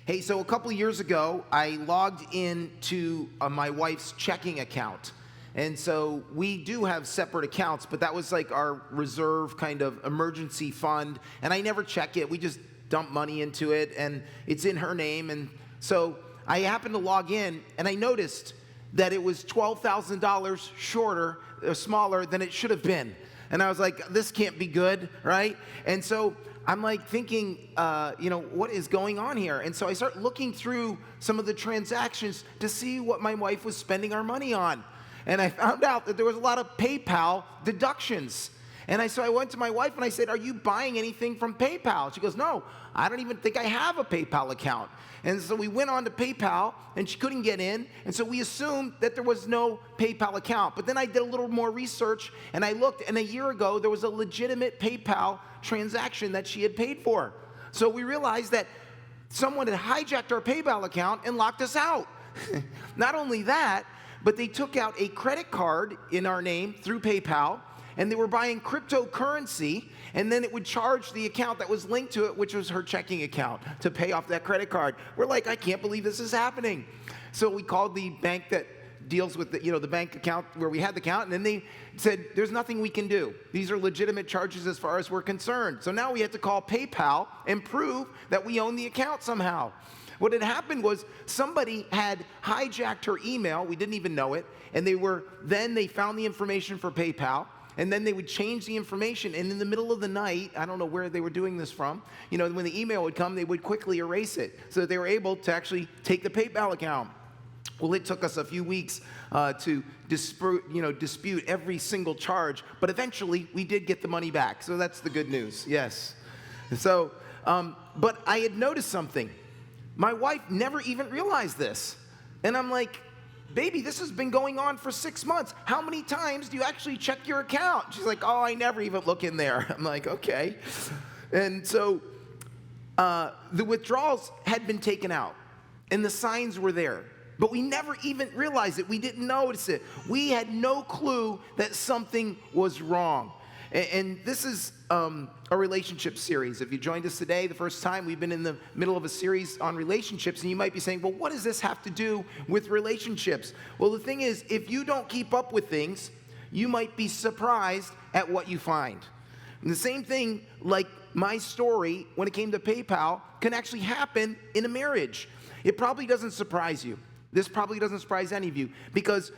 Hey, so a couple years ago, I logged into my wife's checking account. And so we do have separate accounts, but that was like our reserve kind of emergency fund. And I never check it. We just dump money into it, and it's in her name. And so I happened to log in, and I noticed that it was $12,000 shorter, smaller than it should have been. And I was like, this can't be good, right? And so I'm like thinking, what is going on here? And so I start looking through some of the transactions to see what my wife was spending our money on. And I found out that there was a lot of PayPal deductions. And so I went to my wife and I said, are you buying anything from PayPal? She goes, no, I don't even think I have a PayPal account. And so we went on to PayPal and she couldn't get in. And so we assumed that there was no PayPal account. But then I did a little more research and I looked, and a year ago there was a legitimate PayPal transaction that she had paid for. So we realized that someone had hijacked our PayPal account and locked us out. Not only that, but they took out a credit card in our name through PayPal, and they were buying cryptocurrency, and then it would charge the account that was linked to it, which was her checking account, to pay off that credit card. We're like, I can't believe this is happening. So we called the bank that deals with the bank account where we had the account, and then they said, there's nothing we can do. These are legitimate charges as far as we're concerned. So now we had to call PayPal and prove that we own the account somehow. What had happened was somebody had hijacked her email. We didn't even know it. And they found the information for PayPal. And then they would change the information. And in the middle of the night, I don't know where they were doing this from, when the email would come, they would quickly erase it so that they were able to actually take the PayPal account. Well, it took us a few weeks to dispute every single charge. But eventually, we did get the money back. So that's the good news. Yes. So, but I had noticed something. My wife never even realized this. And I'm like, baby, this has been going on for 6 months. How many times do you actually check your account? She's like, oh, I never even look in there. I'm like, okay. And so the withdrawals had been taken out, and the signs were there. But we never even realized it. We didn't notice it. We had no clue that something was wrong. And this is a relationship series. If you joined us today, the first time, we've been in the middle of a series on relationships, and you might be saying, well, what does this have to do with relationships? Well, the thing is, if you don't keep up with things, you might be surprised at what you find. And the same thing, like my story, when it came to PayPal, can actually happen in a marriage. It probably doesn't surprise you. This probably doesn't surprise any of you, because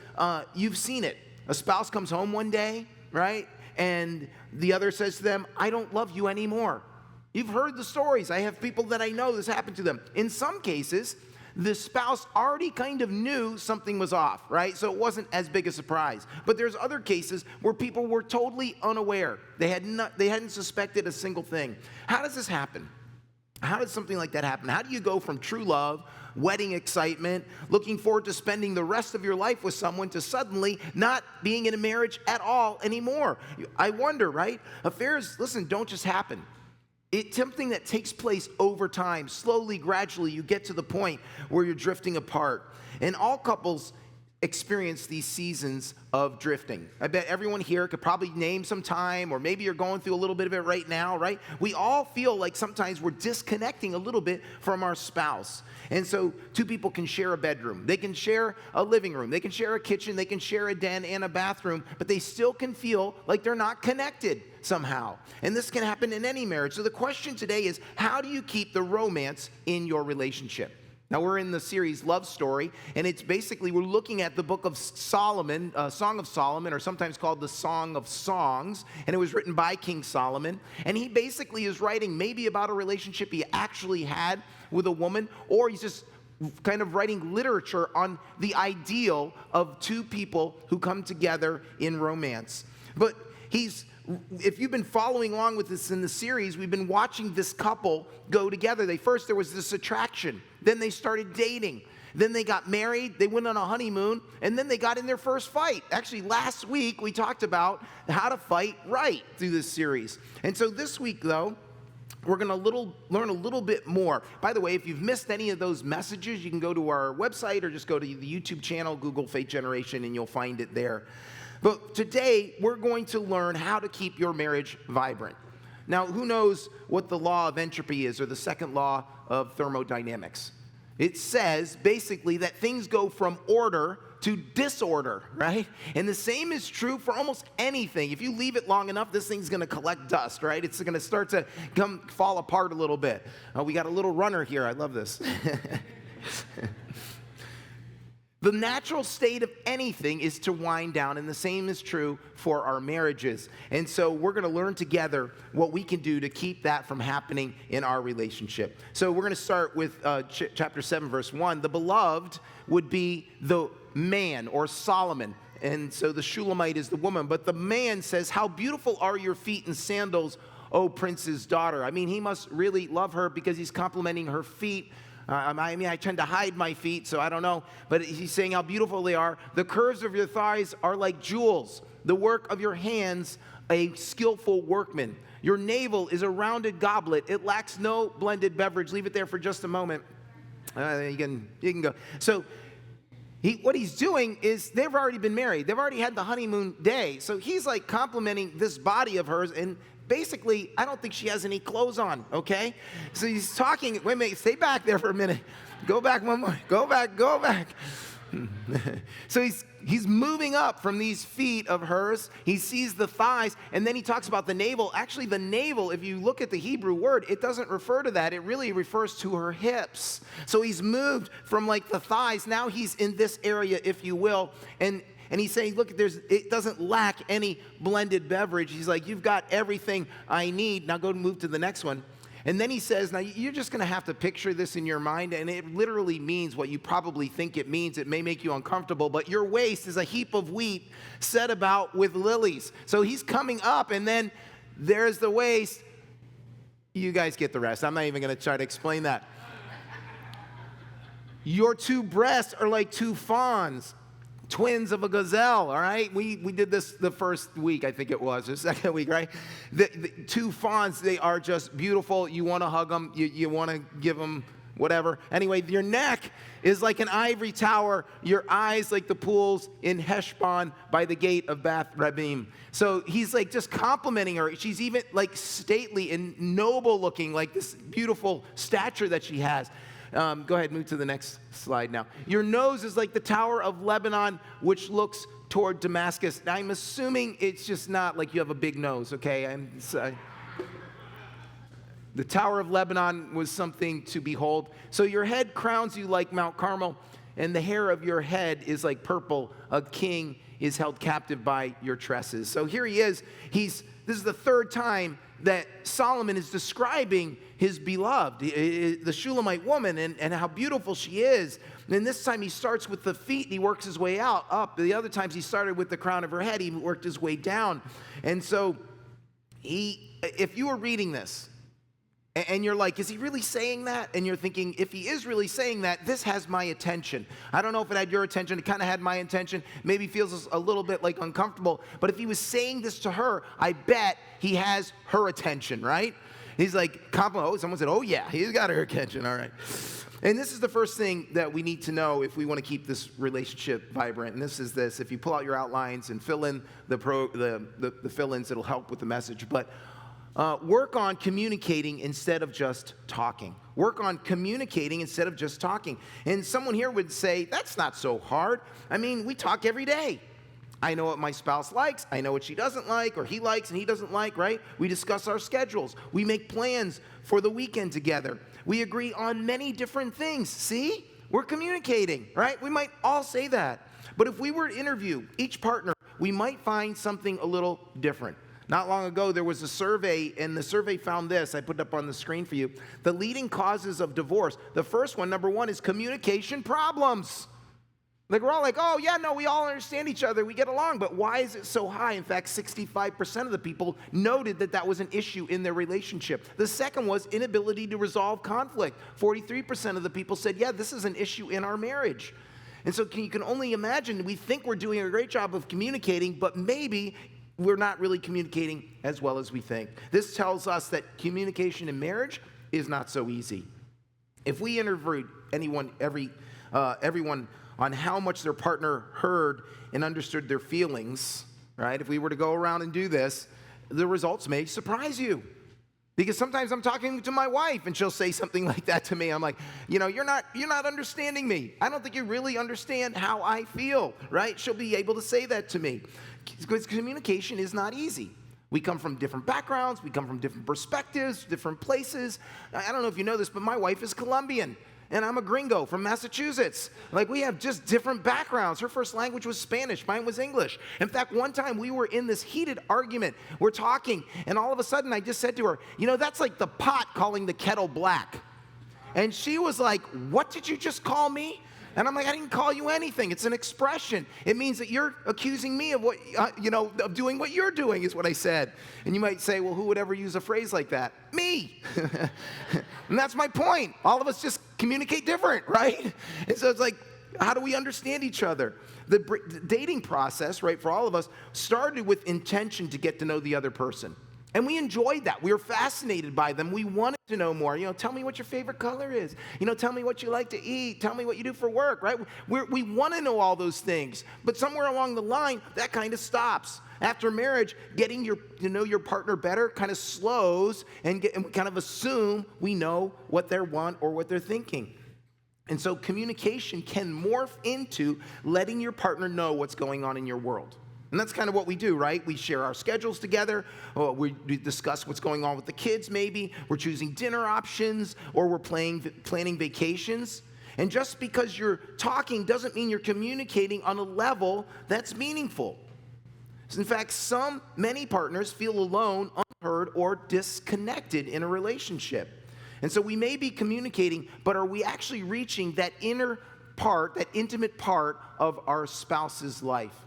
you've seen it. A spouse comes home one day, right? And the other says to them, I don't love you anymore. You've heard the stories. I have people that I know this happened to them. In some cases, the spouse already kind of knew something was off, right? So it wasn't as big a surprise. But there's other cases where people were totally unaware. They hadn't suspected a single thing. How does this happen? How does something like that happen? How do you go from true love, wedding excitement, looking forward to spending the rest of your life with someone, to suddenly not being in a marriage at all anymore? I wonder, right? Affairs, listen, don't just happen. It's something that takes place over time. Slowly, gradually, you get to the point where you're drifting apart. And all couples experience these seasons of drifting. I bet everyone here could probably name some time, or maybe you're going through a little bit of it right now, right? We all feel like sometimes we're disconnecting a little bit from our spouse. And so two people can share a bedroom. They can share a living room. They can share a kitchen. They can share a den and a bathroom, but they still can feel like they're not connected somehow. And this can happen in any marriage. So the question today is, how do you keep the romance in your relationship? Now, we're in the series Love Story, and it's basically, we're looking at the book of Solomon, Song of Solomon, or sometimes called the Song of Songs, and it was written by King Solomon. And he basically is writing maybe about a relationship he actually had with a woman, or he's just kind of writing literature on the ideal of two people who come together in romance. But if you've been following along with this in the series, we've been watching this couple go together. There was this attraction. Then they started dating. Then they got married. They went on a honeymoon. And then they got in their first fight. Actually, last week we talked about how to fight right through this series. And so this week, though, we're going to learn a little bit more. By the way, if you've missed any of those messages, you can go to our website or just go to the YouTube channel, Google Faith Generation, and you'll find it there. But today, we're going to learn how to keep your marriage vibrant. Now, who knows what the law of entropy is, or the second law of thermodynamics? it says basically that things go from order to disorder, right? And the same is true for almost anything. If you leave it long enough, this thing's gonna collect dust, right? It's gonna start to fall apart a little bit. We got a little runner here. I love this. The natural state of anything is to wind down, and the same is true for our marriages. And so we're going to learn together what we can do to keep that from happening in our relationship. So we're going to start with chapter 7, verse 1. The beloved would be the man, or Solomon. And so the Shulamite is the woman. But the man says, "How beautiful are your feet in sandals, O prince's daughter." I mean, he must really love her because he's complimenting her feet. I tend to hide my feet, so I don't know. But he's saying how beautiful they are. "The curves of your thighs are like jewels. The work of your hands, a skillful workman. Your navel is a rounded goblet. It lacks no blended beverage." Leave it there for just a moment. You can go. So what he's doing is they've already been married. They've already had the honeymoon day. So he's like complimenting this body of hers, and basically, I don't think she has any clothes on, okay? So he's talking, wait a minute, stay back there for a minute. Go back one more, go back. So he's moving up from these feet of hers. He sees the thighs, and then he talks about the navel. Actually, the navel, if you look at the Hebrew word, it doesn't refer to that. It really refers to her hips. So he's moved from like the thighs. Now he's in this area, if you will, and he's saying, look, it doesn't lack any blended beverage. He's like, you've got everything I need. Now go move to the next one. And then he says, now you're just going to have to picture this in your mind, and it literally means what you probably think it means. It may make you uncomfortable, but your waist is a heap of wheat set about with lilies. So he's coming up, and then there's the waist. You guys get the rest. I'm not even going to try to explain that. Your two breasts are like two fawns, twins of a gazelle, all right? We did this the first week, I think it was, or second week, right? The two fawns, they are just beautiful. You want to hug them. You want to give them whatever. Anyway, your neck is like an ivory tower. Your eyes like the pools in Heshbon by the gate of Bath Rabbim. So he's like just complimenting her. She's even like stately and noble looking, like this beautiful stature that she has. Go ahead, move to the next slide now. Your nose is like the Tower of Lebanon, which looks toward Damascus. Now, I'm assuming it's just not like you have a big nose, okay? The Tower of Lebanon was something to behold. So your head crowns you like Mount Carmel, and the hair of your head is like purple. A king is held captive by your tresses. So here he is. This is the third time that Solomon is describing his beloved, the Shulamite woman, and how beautiful she is. And this time he starts with the feet, and he works his way up. The other times he started with the crown of her head, he worked his way down. And so if you were reading this, and you're like, is he really saying that? And you're thinking, if he is really saying that, this has my attention. I don't know if it had your attention. It kind of had my attention. Maybe feels a little bit like uncomfortable. But if he was saying this to her, I bet he has her attention, right? He's like, someone said, oh yeah, he's got her attention, all right. And this is the first thing that we need to know if we want to keep this relationship vibrant. And this is this. If you pull out your outlines and fill in the fill-ins, it'll help with the message. But work on communicating instead of just talking. Work on communicating instead of just talking. And someone here would say, that's not so hard. I mean, we talk every day. I know what my spouse likes. I know what she doesn't like, or he likes and he doesn't like, right? We discuss our schedules. We make plans for the weekend together. We agree on many different things. See? We're communicating, right? We might all say that. But if we were to interview each partner, we might find something a little different. Not long ago, there was a survey, and the survey found this. I put it up on the screen for you. The leading causes of divorce. The first one, number one, is communication problems. Like, we're all like, oh, yeah, no, we all understand each other. We get along. But why is it so high? In fact, 65% of the people noted that that was an issue in their relationship. The second was inability to resolve conflict. 43% of the people said, yeah, this is an issue in our marriage. And so you can only imagine, we think we're doing a great job of communicating, but maybe we're not really communicating as well as we think. This tells us that communication in marriage is not so easy. If we interviewed everyone on how much their partner heard and understood their feelings, right? If we were to go around and do this, the results may surprise you. Because sometimes I'm talking to my wife and she'll say something like that to me. I'm like, you're not understanding me. I don't think you really understand how I feel, right? She'll be able to say that to me. Because communication is not easy. We come from different backgrounds. We come from different perspectives, different places. I don't know if you know this, but my wife is Colombian. And I'm a gringo from Massachusetts. Like, we have just different backgrounds. Her first language was Spanish. Mine was English. In fact, one time we were in this heated argument. We're talking, and all of a sudden I just said to her, that's like the pot calling the kettle black. And she was like, what did you just call me? And I'm like, I didn't call you anything. It's an expression. It means that you're accusing me of of doing what you're doing, is what I said. And you might say, well, who would ever use a phrase like that? Me. And that's my point. All of us just communicate different, right? And so it's like, how do we understand each other? The dating process, right, for all of us started with intention to get to know the other person. And we enjoyed that. We were fascinated by them. We wanted to know more. Tell me what your favorite color is. Tell me what you like to eat. Tell me what you do for work, right? We want to know all those things. But somewhere along the line, that kind of stops. After marriage, getting to know your partner better kind of slows, and we kind of assume we know what they want or what they're thinking. And so communication can morph into letting your partner know what's going on in your world. And that's kind of what we do, right? We share our schedules together, or we discuss what's going on with the kids maybe, we're choosing dinner options, or we're planning vacations. And just because you're talking doesn't mean you're communicating on a level that's meaningful. In fact, many partners feel alone, unheard, or disconnected in a relationship. And so we may be communicating, but are we actually reaching that inner part, that intimate part of our spouse's life?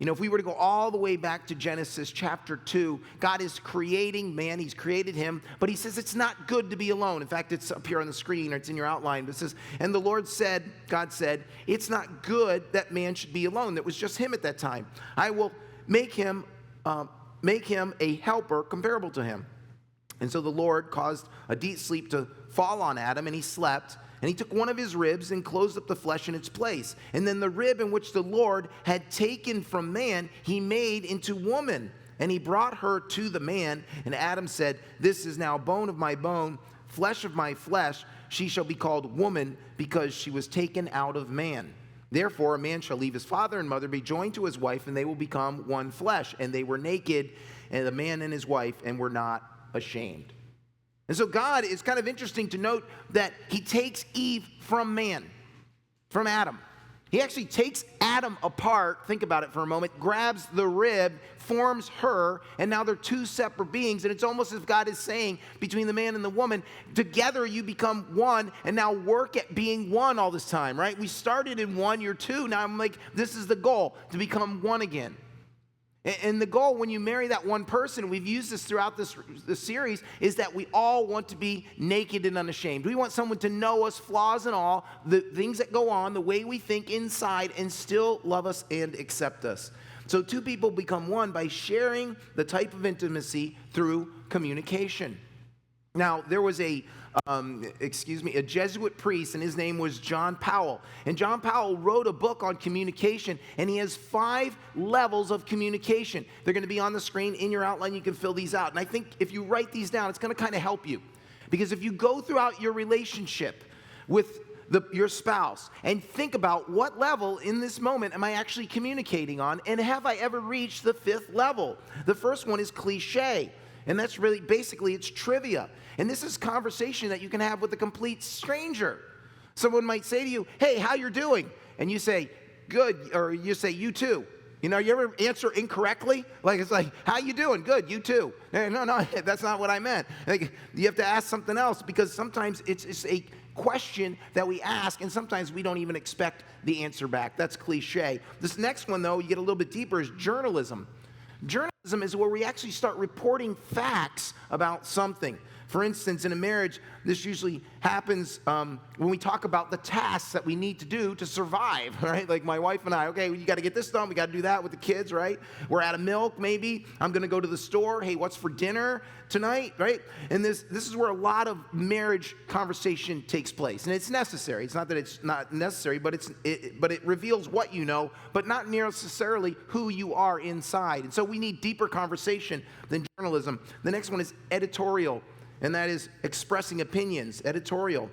If we were to go all the way back to Genesis chapter 2, God is creating man. He's created him, but he says it's not good to be alone. In fact, it's up here on the screen, or it's in your outline. But it says, and God said, it's not good that man should be alone. That was just him at that time. I will make him a helper comparable to him. And so the Lord caused a deep sleep to fall on Adam, and he slept. And he took one of his ribs and closed up the flesh in its place. And then the rib in which the Lord had taken from man, he made into woman. And he brought her to the man. And Adam said, this is now bone of my bone, flesh of my flesh. She shall be called woman, because she was taken out of man. Therefore, a man shall leave his father and mother, be joined to his wife, and they will become one flesh. And they were naked, and the man and his wife, and were not ashamed. And so God, is kind of interesting to note that he takes Eve from man, from Adam. He actually takes Adam apart, think about it for a moment, grabs the rib, forms her, and now they're two separate beings. And it's almost as if God is saying, between the man and the woman, together you become one, and now work at being one all this time, right? We started in one, you're two. Now I'm like, this is the goal, to become one again. And the goal when you marry that one person, we've used this throughout this series, is that we all want to be naked and unashamed. We want someone to know us, flaws and all, the things that go on, the way we think inside, and still love us and accept us. So two people become one by sharing the type of intimacy through communication. Now, there was a Jesuit priest, and his name was John Powell. And John Powell wrote a book on communication, and he has 5 levels of communication. They're going to be on the screen in your outline. You can fill these out. And I think if you write these down, it's going to kind of help you. Because if you go throughout your relationship with your spouse and think about what level in this moment am I actually communicating on, and have I ever reached the 5th level? The first one is cliche. And that's really, basically, it's trivia. And this is conversation that you can have with a complete stranger. Someone might say to you, hey, how you doing? And you say, good, or you say, you too. You ever answer incorrectly? It's like, how you doing? Good, you too. No, that's not what I meant. You have to ask something else, because sometimes it's a question that we ask, and sometimes we don't even expect the answer back. That's cliche. This next one, though, you get a little bit deeper, is journalism. Journalism is where we actually start reporting facts about something. For instance, in a marriage, this usually happens when we talk about the tasks that we need to do to survive, right? Like my wife and I, okay, you got to get this done, we got to do that with the kids, right? We're out of milk, maybe. I'm going to go to the store. Hey, what's for dinner tonight, right? And this is where a lot of marriage conversation takes place, and it's necessary. It's not that it's not necessary, but it reveals what you know, but not necessarily who you are inside. And so we need deeper conversation than journalism. The next one is editorial. and that is expressing opinions, editorial.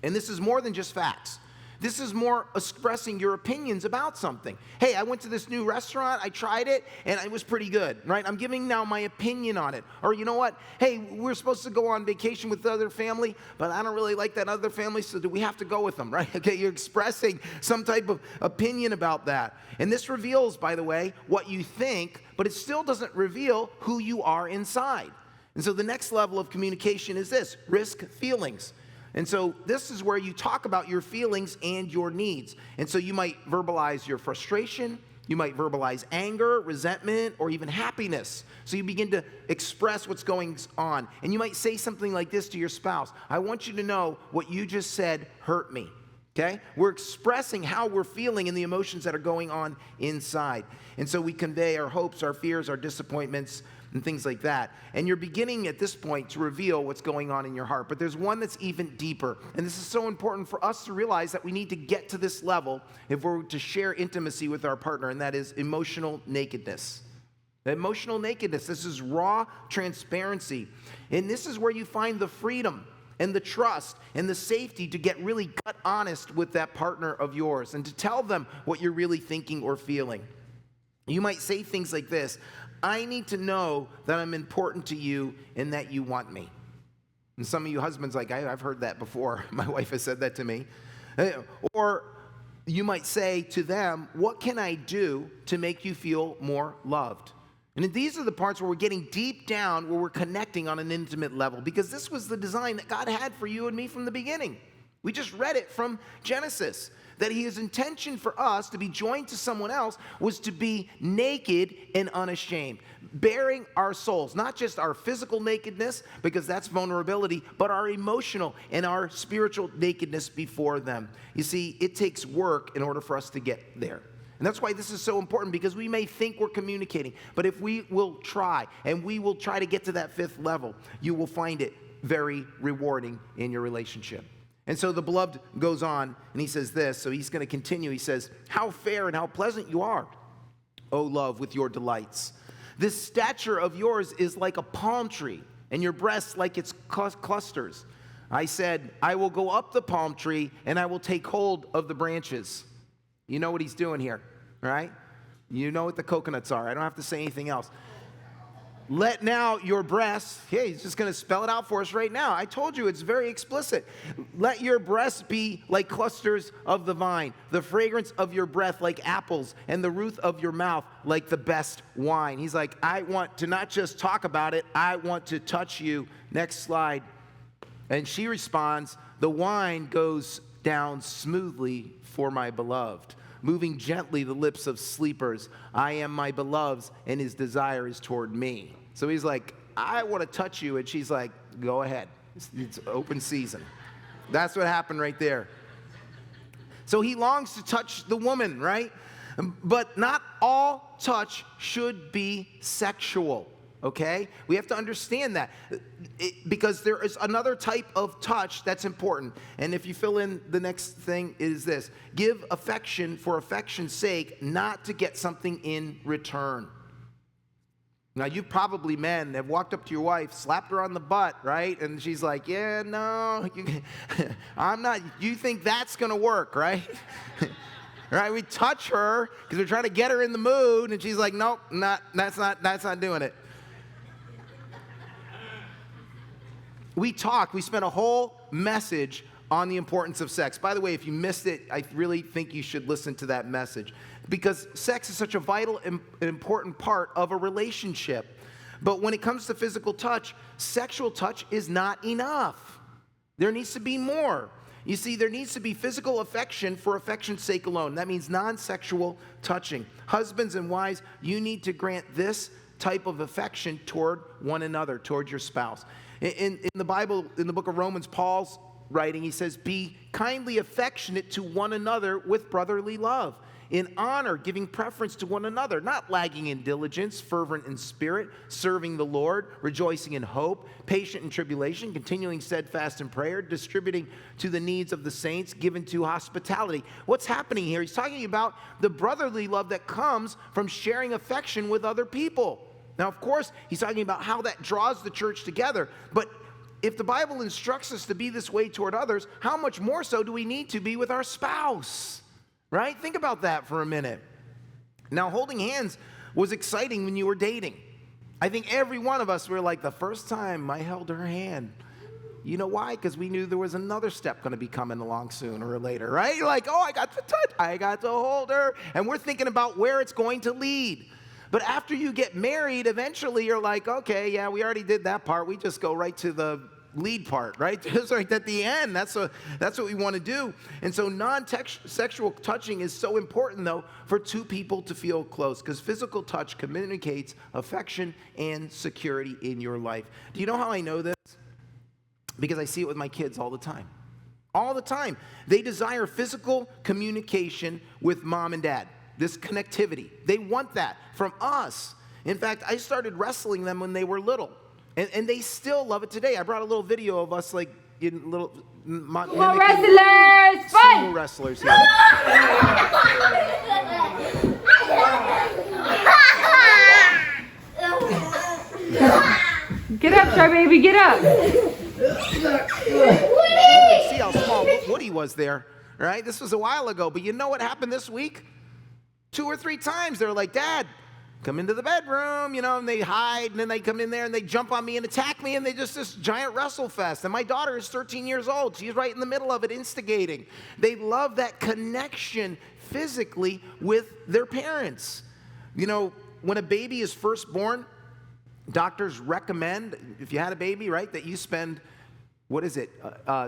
And this is more than just facts. This is more expressing your opinions about something. Hey, I went to this new restaurant, I tried it, and it was pretty good, right? I'm giving now my opinion on it. Or you know what? Hey, we're supposed to go on vacation with the other family, but I don't really like that other family, so do we have to go with them, right? Okay, you're expressing some type of opinion about that. And this reveals, by the way, what you think, but it still doesn't reveal who you are inside. And so the next level of communication is this: risk feelings. And so this is where you talk about your feelings and your needs. And so you might verbalize your frustration, you might verbalize anger, resentment, or even happiness. So you begin to express what's going on. And you might say something like this to your spouse: I want you to know what you just said hurt me. Okay? We're expressing how we're feeling and the emotions that are going on inside. And so we convey our hopes, our fears, our disappointments, and things like that. And you're beginning at this point to reveal what's going on in your heart. But there's one that's even deeper. And this is so important for us to realize that we need to get to this level if we're to share intimacy with our partner, and that is emotional nakedness. Emotional nakedness. This is raw transparency. And this is where you find the freedom and the trust and the safety to get really gut honest with that partner of yours and to tell them what you're really thinking or feeling. You might say things like this: I need to know that I'm important to you and that you want me. And some of you husbands like, I've heard that before. My wife has said that to me. Or you might say to them, what can I do to make you feel more loved? And these are the parts where we're getting deep down, where we're connecting on an intimate level, because this was the design that God had for you and me from the beginning. We just read it from Genesis, that his intention for us to be joined to someone else was to be naked and unashamed, bearing our souls, not just our physical nakedness, because that's vulnerability, but our emotional and our spiritual nakedness before them. You see, it takes work in order for us to get there. And that's why this is so important, because we may think we're communicating, but if we will try, and we will try to get to that fifth level, you will find it very rewarding in your relationship. And so the beloved goes on, and he says this, so he's going to continue. He says, how fair and how pleasant you are, O love, with your delights. This stature of yours is like a palm tree, and your breasts like its clusters. I said, I will go up the palm tree, and I will take hold of the branches. You know what he's doing here, right? You know what the coconuts are. I don't have to say anything else. Let now your breasts, hey, he's just going to spell it out for us right now. I told you, it's very explicit. Let your breasts be like clusters of the vine, the fragrance of your breath like apples, and the root of your mouth like the best wine. He's like, I want to not just talk about it, I want to touch you. Next slide. And she responds, the wine goes down smoothly for my beloved, moving gently the lips of sleepers. I am my beloved's, and his desire is toward me. So he's like, I want to touch you. And she's like, go ahead. It's open season. That's what happened right there. So he longs to touch the woman, right? But not all touch should be sexual. Okay? We have to understand that, because there is another type of touch that's important. And if you fill in the next thing, is this: give affection for affection's sake, not to get something in return. Now, you probably, men, have walked up to your wife, slapped her on the butt, right? And she's like, yeah, no, I'm not. You think that's going to work, right? Right? We touch her because we're trying to get her in the mood, and she's like, nope, that's not doing it. We spent a whole message on the importance of sex. By the way, if you missed it, I really think you should listen to that message, because sex is such a vital and important part of a relationship. But when it comes to physical touch, sexual touch is not enough. There needs to be more. You see, there needs to be physical affection for affection's sake alone. That means non-sexual touching. Husbands and wives, you need to grant this type of affection toward one another, toward your spouse. In the Bible, in the book of Romans, Paul's writing, he says, be kindly affectionate to one another with brotherly love, in honor, giving preference to one another, not lagging in diligence, fervent in spirit, serving the Lord, rejoicing in hope, patient in tribulation, continuing steadfast in prayer, distributing to the needs of the saints, given to hospitality. What's happening here? He's talking about the brotherly love that comes from sharing affection with other people. Now, of course, he's talking about how that draws the church together, but if the Bible instructs us to be this way toward others, how much more so do we need to be with our spouse? Right? Think about that for a minute. Now, holding hands was exciting when you were dating. I think every one of us were like, the first time I held her hand. You know why? Because we knew there was another step going to be coming along sooner or later, right? You're like, oh, I got to touch, I got to hold her. And we're thinking about where it's going to lead. But after you get married, eventually you're like, okay, yeah, we already did that part. We just go right to the lead part, right? Just right at the end. That's what we want to do. And so non-sexual touching is so important, though, for two people to feel close, because physical touch communicates affection and security in your life. Do you know how I know this? Because I see it with my kids all the time. All the time. They desire physical communication with mom and dad. This connectivity. They want that from us. In fact, I started wrestling them when they were little. And they still love it today. I brought a little video of us like in little wrestlers, sumo wrestlers here. Get up, Shy Baby, get up. See how small Woody was there, right? This was a while ago. But you know what happened this week? 2 or 3 times they're like, Dad, come into the bedroom, and they hide, and then they come in there and they jump on me and attack me, and they just this giant wrestle fest. And my daughter is 13 years old. She's right in the middle of it, instigating. They love that connection physically with their parents. When a baby is first born, doctors recommend, if you had a baby, right, that you spend,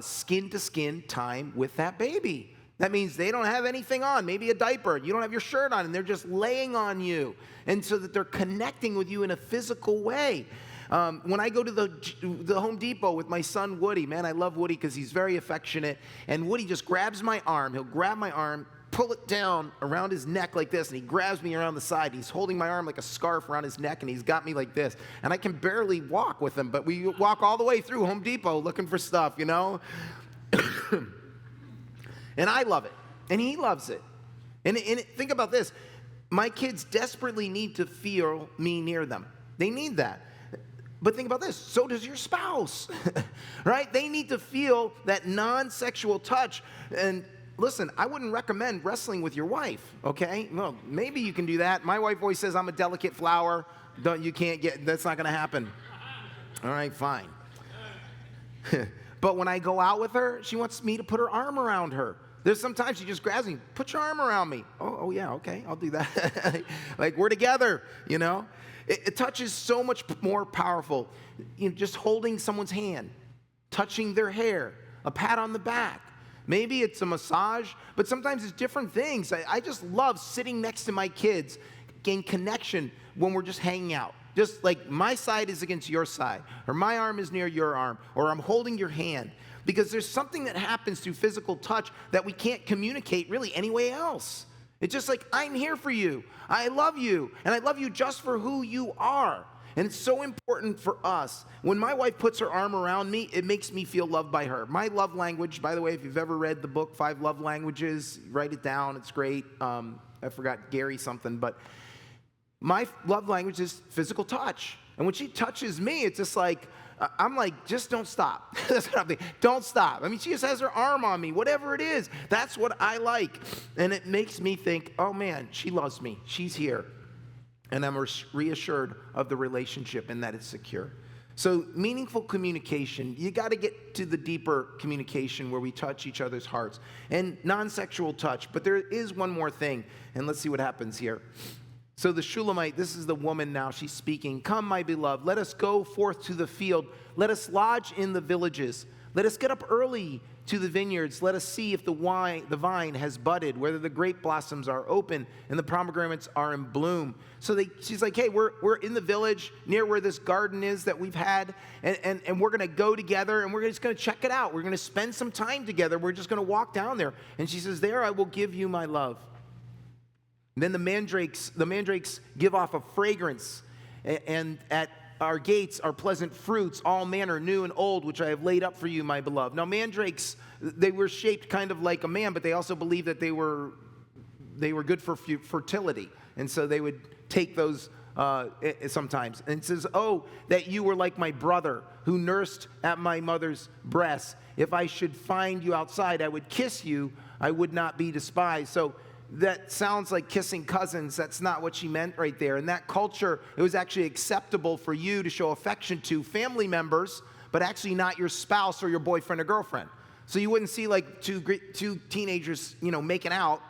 skin-to-skin time with that baby. That means they don't have anything on, maybe a diaper. You don't have your shirt on, and they're just laying on you. And so that they're connecting with you in a physical way. When I go to the Home Depot with my son Woody, man, I love Woody because he's very affectionate. And Woody just grabs my arm. He'll grab my arm, pull it down around his neck like this, and he grabs me around the side. He's holding my arm like a scarf around his neck, and he's got me like this. And I can barely walk with him, but we walk all the way through Home Depot looking for stuff, And I love it, and he loves it. And think about this. My kids desperately need to feel me near them. They need that. But think about this. So does your spouse, right? They need to feel that non-sexual touch. And listen, I wouldn't recommend wrestling with your wife, okay? Well, maybe you can do that. My wife always says I'm a delicate flower. That's not going to happen. All right, fine. But when I go out with her, she wants me to put her arm around her. There's sometimes she just grabs me, put your arm around me. Oh yeah, okay, I'll do that. Like we're together, Touch is so much more powerful. Just holding someone's hand, touching their hair, a pat on the back. Maybe it's a massage, but sometimes it's different things. I just love sitting next to my kids, gain connection when we're just hanging out. Just like my side is against your side, or my arm is near your arm, or I'm holding your hand. Because there's something that happens through physical touch that we can't communicate really any way else. It's just like, I'm here for you. I love you. And I love you just for who you are. And it's so important for us. When my wife puts her arm around me, it makes me feel loved by her. My love language, by the way, if you've ever read the book, 5 Love Languages, write it down. It's great. I forgot Gary something. But my love language is physical touch. And when she touches me, it's just like, I'm like, just don't stop. That's what I'm thinking. Don't stop. I mean, she just has her arm on me, whatever it is. That's what I like. And it makes me think, oh man, she loves me. She's here. And I'm reassured of the relationship and that it's secure. So meaningful communication, you got to get to the deeper communication where we touch each other's hearts. And non-sexual touch. But there is one more thing. And let's see what happens here. So the Shulamite, this is the woman now, she's speaking. Come, my beloved, let us go forth to the field. Let us lodge in the villages. Let us get up early to the vineyards. Let us see if the vine has budded, whether the grape blossoms are open and the pomegranates are in bloom. So she's like, hey, we're in the village near where this garden is that we've had, and we're going to go together, and we're just going to check it out. We're going to spend some time together. We're just going to walk down there. And she says, there I will give you my love. Then the mandrakes give off a fragrance, and at our gates are pleasant fruits, all manner, new and old, which I have laid up for you, my beloved. Now mandrakes, they were shaped kind of like a man, but they also believed that they were good for fertility, and so they would take those sometimes. And it says, oh, that you were like my brother who nursed at my mother's breast. If I should find you outside, I would kiss you. I would not be despised. So that sounds like kissing cousins. That's not what she meant right there. In that culture, it was actually acceptable for you to show affection to family members, but actually not your spouse or your boyfriend or girlfriend. So you wouldn't see like two teenagers, making out,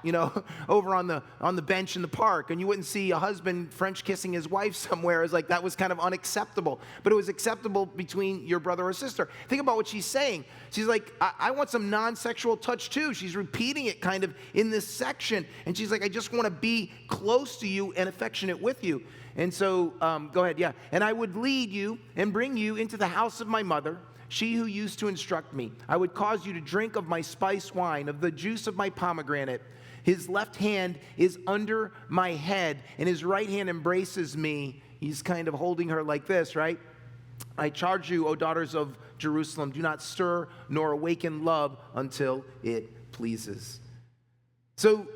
over on the bench in the park, and you wouldn't see a husband French kissing his wife somewhere. It's like that was kind of unacceptable, but it was acceptable between your brother or sister. Think about what she's saying. She's like, I want some non-sexual touch too. She's repeating it kind of in this section, and she's like, I just want to be close to you and affectionate with you. And so, go ahead, yeah. And I would lead you and bring you into the house of my mother, she who used to instruct me. I would cause you to drink of my spice wine, of the juice of my pomegranate. His left hand is under my head, and his right hand embraces me. He's kind of holding her like this, right? I charge you, O daughters of Jerusalem, do not stir nor awaken love until it pleases. So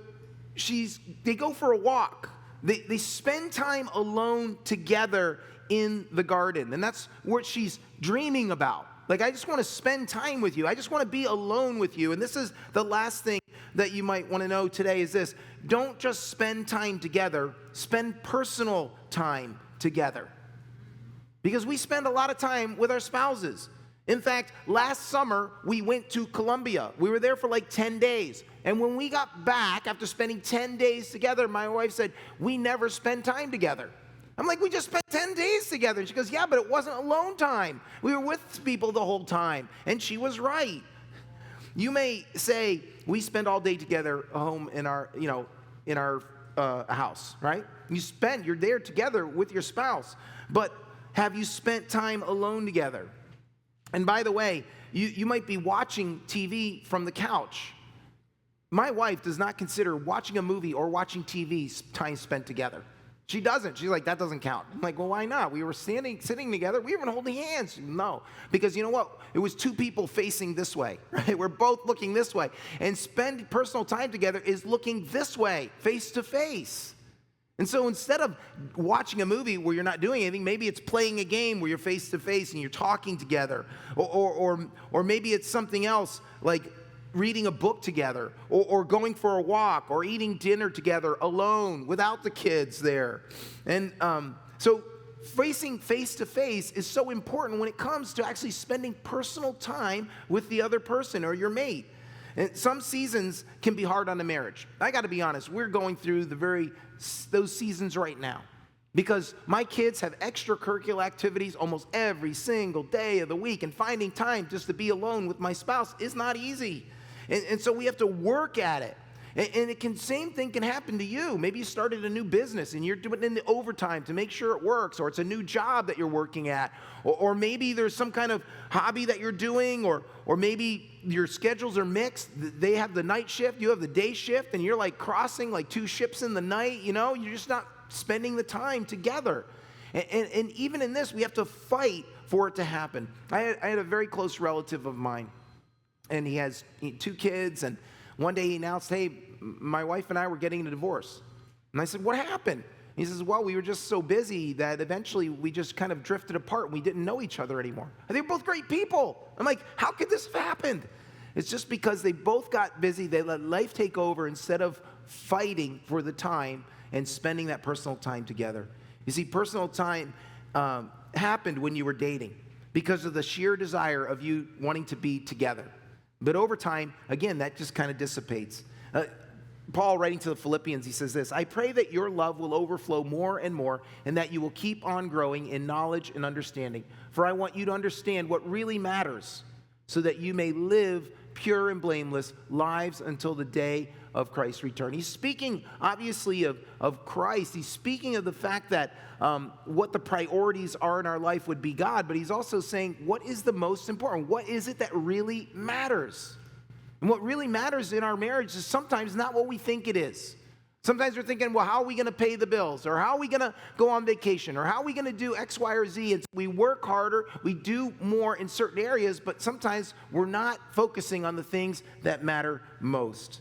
they go for a walk. They spend time alone together in the garden, and that's what she's dreaming about. Like, I just want to spend time with you. I just want to be alone with you. And this is the last thing that you might want to know today is this. Don't just spend time together. Spend personal time together. Because we spend a lot of time with our spouses. In fact, last summer, we went to Colombia. We were there for like 10 days. And when we got back, after spending 10 days together, my wife said, we never spend time together. I'm like, we just spent 10 days together. And she goes, yeah, but it wasn't alone time. We were with people the whole time. And she was right. You may say, we spend all day together home in our house, right? You're there together with your spouse. But have you spent time alone together? And by the way, you might be watching TV from the couch. My wife does not consider watching a movie or watching TV time spent together. She doesn't. She's like, that doesn't count. I'm like, well, why not? We were sitting together. We weren't holding hands. No, because you know what? It was two people facing this way, right? We're both looking this way. And spend personal time together is looking this way, face to face. And so instead of watching a movie where you're not doing anything, maybe it's playing a game where you're face to face and you're talking together. Or maybe it's something else like reading a book together, or going for a walk, or eating dinner together alone without the kids there. And so facing face to face is so important when it comes to actually spending personal time with the other person or your mate. And some seasons can be hard on a marriage. I got to be honest, we're going through those seasons right now. Because my kids have extracurricular activities almost every single day of the week, and finding time just to be alone with my spouse is not easy. And so we have to work at it. And same thing can happen to you. Maybe you started a new business and you're doing it in the overtime to make sure it works, or it's a new job that you're working at, or maybe there's some kind of hobby that you're doing, or maybe your schedules are mixed. They have the night shift, you have the day shift, and you're like crossing like two ships in the night, you're just not spending the time together. And even in this, we have to fight for it to happen. I had a very close relative of mine, and he has 2 kids, and one day he announced, hey, my wife and I were getting a divorce. And I said, what happened? He says, well, we were just so busy that eventually we just kind of drifted apart and we didn't know each other anymore. And they're both great people. I'm like, how could this have happened? It's just because they both got busy. They let life take over instead of fighting for the time and spending that personal time together. You see, personal time happened when you were dating because of the sheer desire of you wanting to be together. But over time, again, that just kind of dissipates. Paul, writing to the Philippians, he says this, I pray that your love will overflow more and more, and that you will keep on growing in knowledge and understanding. For I want you to understand what really matters, so that you may live pure and blameless lives until the day of Christ's return. He's speaking, obviously, of Christ. He's speaking of the fact that what the priorities are in our life would be God, but he's also saying, what is the most important? What is it that really matters? And what really matters in our marriage is sometimes not what we think it is. Sometimes we're thinking, well, how are we going to pay the bills? Or how are we going to go on vacation? Or how are we going to do X, Y, or Z? And we work harder, we do more in certain areas, but sometimes we're not focusing on the things that matter most.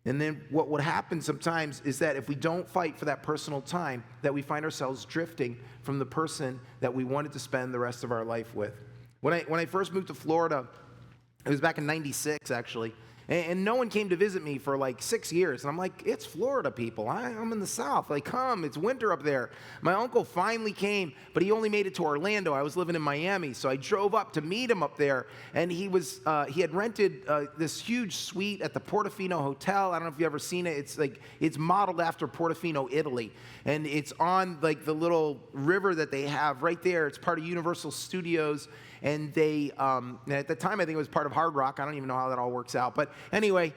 And then what would happen sometimes is that if we don't fight for that personal time, that we find ourselves drifting from the person that we wanted to spend the rest of our life with. When I first moved to Florida, it was back in '96 actually, and no one came to visit me for like 6 years. And I'm like, it's Florida, people. I'm in the South. Like, come, it's winter up there. My uncle finally came, but he only made it to Orlando. I was living in Miami, so I drove up to meet him up there. And he had rented this huge suite at the Portofino Hotel. I don't know if you've ever seen it. It's modeled after Portofino, Italy. And it's on like the little river that they have right there. It's part of Universal Studios. And they, at the time, I think it was part of Hard Rock. I don't even know how that all works out. But anyway,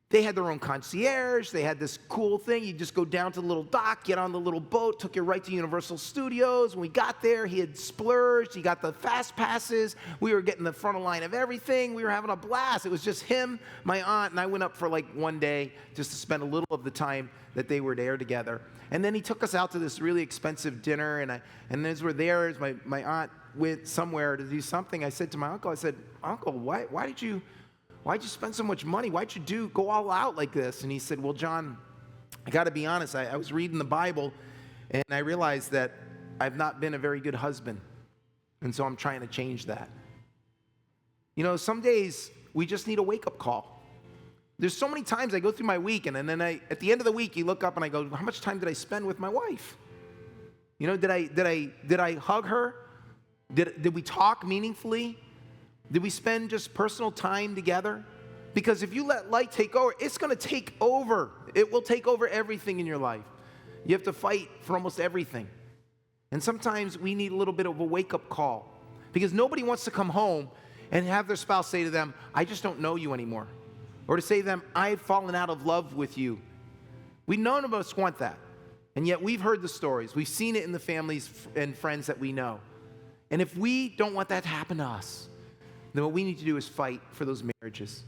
they had their own concierge. They had this cool thing. You just go down to the little dock, get on the little boat, took you right to Universal Studios. When we got there, he had splurged. He got the fast passes. We were getting the front of line of everything. We were having a blast. It was just him, my aunt, and I went up for like one day just to spend a little of the time that they were there together. And then he took us out to this really expensive dinner. And as we're there, as my aunt went somewhere to do something, I said to my uncle, I said, Uncle, why did you spend so much money? Why'd you go all out like this? And he said, well, John, I got to be honest. I was reading the Bible, and I realized that I've not been a very good husband. And so I'm trying to change that. You know, some days we just need a wake-up call. There's so many times I go through my week, and then at the end of the week, you look up and I go, how much time did I spend with my wife? You know, did I hug her? Did we talk meaningfully? Did we spend just personal time together? Because if you let light take over, it's going to take over. It will take over everything in your life. You have to fight for almost everything. And sometimes we need a little bit of a wake-up call. Because nobody wants to come home and have their spouse say to them, I just don't know you anymore. Or to say to them, I've fallen out of love with you. None of us want that. And yet we've heard the stories. We've seen it in the families and friends that we know. And if we don't want that to happen to us, then what we need to do is fight for those marriages.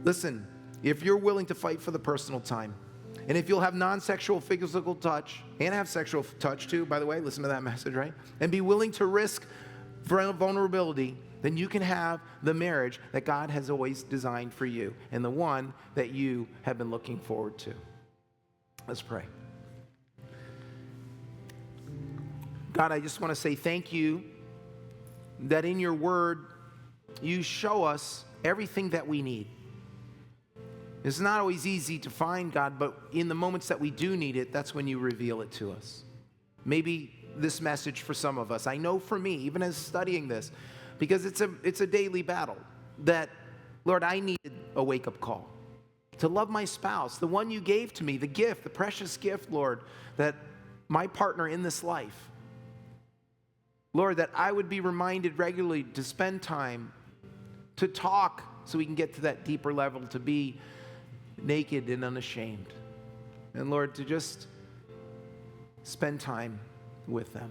Listen, if you're willing to fight for the personal time, and if you'll have non-sexual physical touch, and have sexual touch too, by the way, listen to that message, right? And be willing to risk vulnerability, then you can have the marriage that God has always designed for you, and the one that you have been looking forward to. Let's pray. God, I just want to say thank you that in your word, you show us everything that we need. It's not always easy to find, God, but in the moments that we do need it, that's when you reveal it to us. Maybe this message for some of us, I know for me, even as studying this, because it's a daily battle, that, Lord, I needed a wake-up call to love my spouse, the one you gave to me, the gift, the precious gift, Lord, that my partner in this life. Lord, that I would be reminded regularly to spend time, to talk so we can get to that deeper level, to be naked and unashamed. And Lord, to just spend time with them.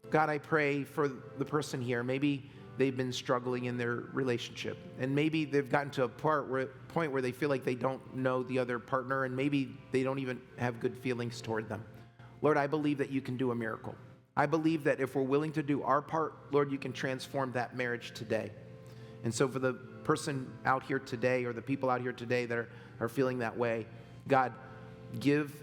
God, I pray for the person here. Maybe they've been struggling in their relationship, and maybe they've gotten to a point where they feel like they don't know the other partner, and maybe they don't even have good feelings toward them. Lord, I believe that you can do a miracle. I believe that if we're willing to do our part, Lord, you can transform that marriage today. And so for the person out here today, or the people out here today that are feeling that way, God, give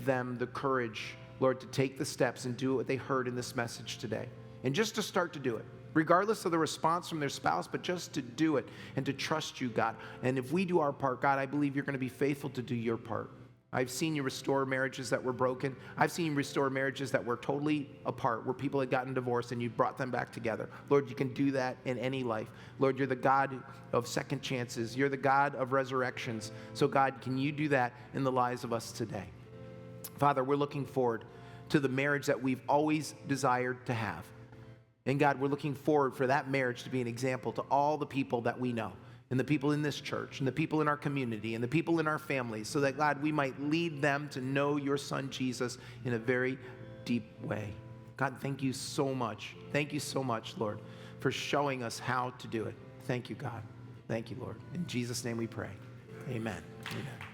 them the courage, Lord, to take the steps and do what they heard in this message today. And just to start to do it, regardless of the response from their spouse, but just to do it and to trust you, God. And if we do our part, God, I believe you're going to be faithful to do your part. I've seen you restore marriages that were broken. I've seen you restore marriages that were totally apart, where people had gotten divorced and you brought them back together. Lord, you can do that in any life. Lord, you're the God of second chances. You're the God of resurrections. So God, can you do that in the lives of us today? Father, we're looking forward to the marriage that we've always desired to have. And God, we're looking forward for that marriage to be an example to all the people that we know, and the people in this church, and the people in our community, and the people in our families, so that, God, we might lead them to know your Son, Jesus, in a very deep way. God, thank you so much. Thank you so much, Lord, for showing us how to do it. Thank you, God. Thank you, Lord. In Jesus' name we pray. Amen. Amen.